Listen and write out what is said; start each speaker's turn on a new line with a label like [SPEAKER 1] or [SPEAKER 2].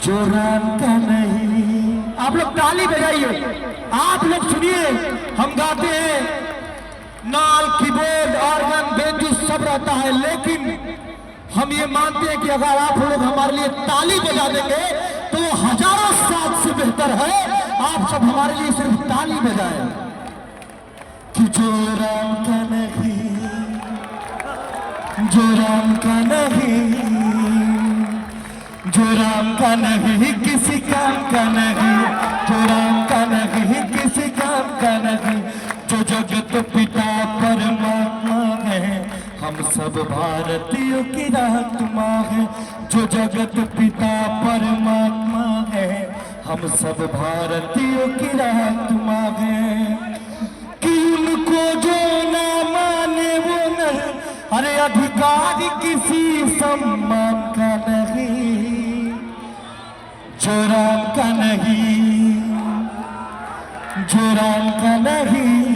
[SPEAKER 1] जो राम का नहीं। आप लोग ताली बजाइए, आप लोग सुनिए, हम गाते हैं नाल कीबोर्ड ऑर्गन बेंजू सब रहता है, लेकिन हम ये मानते हैं कि अगर आप लोग हमारे लिए ताली बजा देंगे तो वो हजारों साथ से बेहतर है आप सब हमारे लिए सिर्फ ताली बजाएं। कि जो राम का नहीं, जो राम का नहीं, जो राम का नहीं किसी काम का नहीं, जो राम का नहीं किसी काम का नहीं, जो जगत पिता परमात्मा है हम सब भारतीयों की आत्मा है, जो जगत पिता परमात्मा है हम सब भारतीयों की आत्मा है। कि उनको जो ना माने वो नहीं, अरे अधिकार किसी सम्मान का नहीं, जो राम का नहीं, जो राम का नहीं।